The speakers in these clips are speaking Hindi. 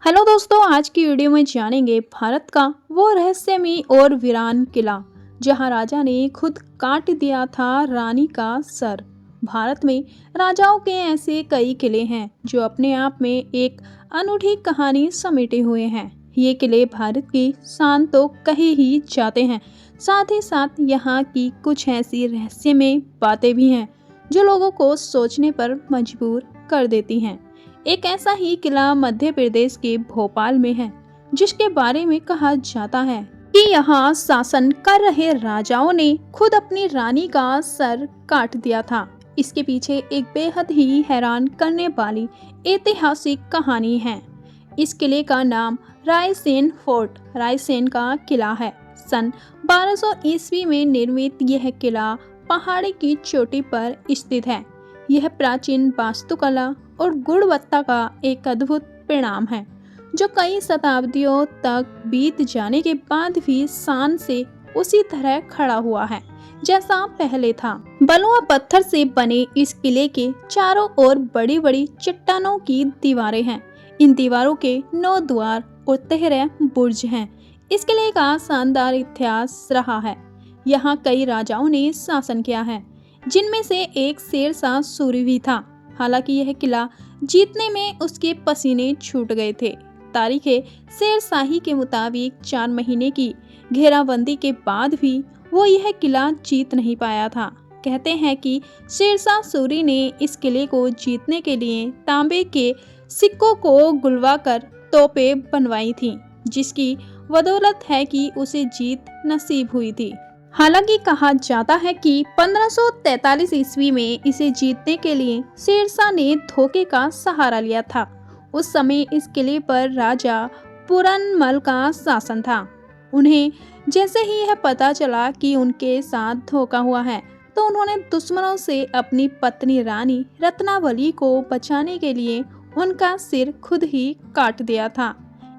हेलो दोस्तों, आज की वीडियो में जानेंगे भारत का वो रहस्यमयी और वीरान किला जहां राजा ने खुद काट दिया था रानी का सर। भारत में राजाओं के ऐसे कई किले हैं जो अपने आप में एक अनूठी कहानी समेटे हुए हैं। ये किले भारत की शान तो कहे ही जाते हैं, साथ ही साथ यहाँ की कुछ ऐसी रहस्यमय बातें भी हैं जो लोगों को सोचने पर मजबूर कर देती हैं। एक ऐसा ही किला मध्य प्रदेश के भोपाल में है जिसके बारे में कहा जाता है कि यहाँ शासन कर रहे राजाओं ने खुद अपनी रानी का सर काट दिया था। इसके पीछे एक बेहद ही हैरान करने वाली ऐतिहासिक कहानी है। इस किले का नाम रायसेन फोर्ट, रायसेन का किला है। सन 1200 ईस्वी में निर्मित यह किला पहाड़ी की चोटी पर स्थित है। यह प्राचीन वास्तुकला और गुणवत्ता का एक अद्भुत परिणाम है जो कई शताब्दियों तक बीत जाने के बाद भी शान से उसी तरह खड़ा हुआ है जैसा पहले था। बलुआ पत्थर से बने इस किले के चारों ओर बड़ी बड़ी चट्टानों की दीवारें हैं। इन दीवारों के 9 द्वार और 13 बुर्ज हैं। इस किले का शानदार इतिहास रहा है। यहाँ कई राजाओं ने शासन किया है, जिनमें से एक शेरशाह सूरी भी था। हालांकि यह किला जीतने में उसके पसीने छूट गए थे। तारीखे शेरशाही के मुताबिक 4 महीने की घेराबंदी के बाद भी वो यह किला जीत नहीं पाया था। कहते हैं कि शेरशाह सूरी ने इस किले को जीतने के लिए तांबे के सिक्कों को गुलवाकर तोपें बनवाई थीं, जिसकी बदौलत है कि उसे जीत नसीब हुई थी। हालांकि कहा जाता है कि 1543 ईस्वी में इसे जीतने के लिए शेरशाह ने धोखे का सहारा लिया था। उस समय इस किले पर राजा पूरनमल का शासन था। उन्हें जैसे ही यह पता चला कि उनके साथ धोखा हुआ है तो उन्होंने दुश्मनों से अपनी पत्नी रानी रत्नावली को बचाने के लिए उनका सिर खुद ही काट दिया था।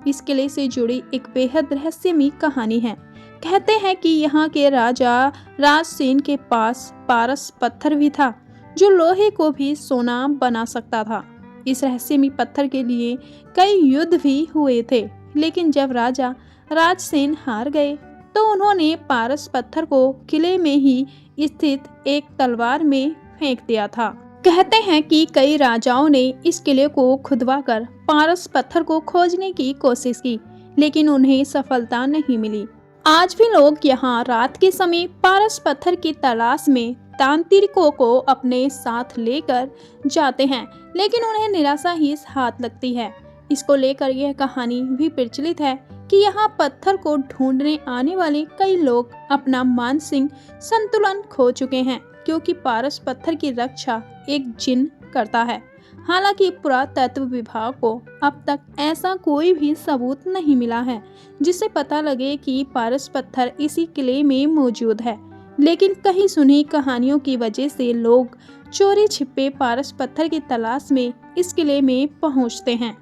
इस किले से जुड़ी एक बेहद रहस्यमयी कहानी है। कहते हैं कि यहाँ के राजा राजसेन के पास पारस पत्थर भी था जो लोहे को भी सोना बना सकता था। इस रहस्यमयी पत्थर के लिए कई युद्ध भी हुए थे, लेकिन जब राजा राजसेन हार गए तो उन्होंने पारस पत्थर को किले में ही स्थित एक तलवार में फेंक दिया था। कहते हैं कि कई राजाओं ने इस किले को खुदवाकर पारस पत्थर को खोजने की कोशिश की, लेकिन उन्हें सफलता नहीं मिली। आज भी लोग यहाँ रात के समय पारस पत्थर की तलाश में तांत्रिकों को अपने साथ लेकर जाते हैं, लेकिन उन्हें निराशा ही हाथ लगती है। इसको लेकर यह कहानी भी प्रचलित है कि यहाँ पत्थर को ढूंढने आने वाले कई लोग अपना मानसिक संतुलन खो चुके हैं, क्योंकि पारस पत्थर की रक्षा एक जिन करता है। हालांकि पुरातत्व विभाग को अब तक ऐसा कोई भी सबूत नहीं मिला है जिससे पता लगे कि पारस पत्थर इसी किले में मौजूद है, लेकिन कहीं सुनी कहानियों की वजह से लोग चोरी छिपे पारस पत्थर की तलाश में इस किले में पहुंचते हैं।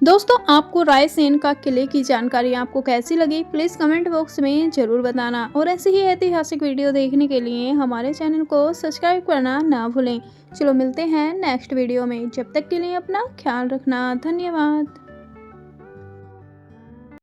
दोस्तों, आपको रायसेन का किले की जानकारी आपको कैसी लगी, प्लीज़ कमेंट बॉक्स में ज़रूर बताना। और ऐसे ही ऐतिहासिक वीडियो देखने के लिए हमारे चैनल को सब्सक्राइब करना ना भूलें। चलो मिलते हैं नेक्स्ट वीडियो में, जब तक के लिए अपना ख्याल रखना। धन्यवाद।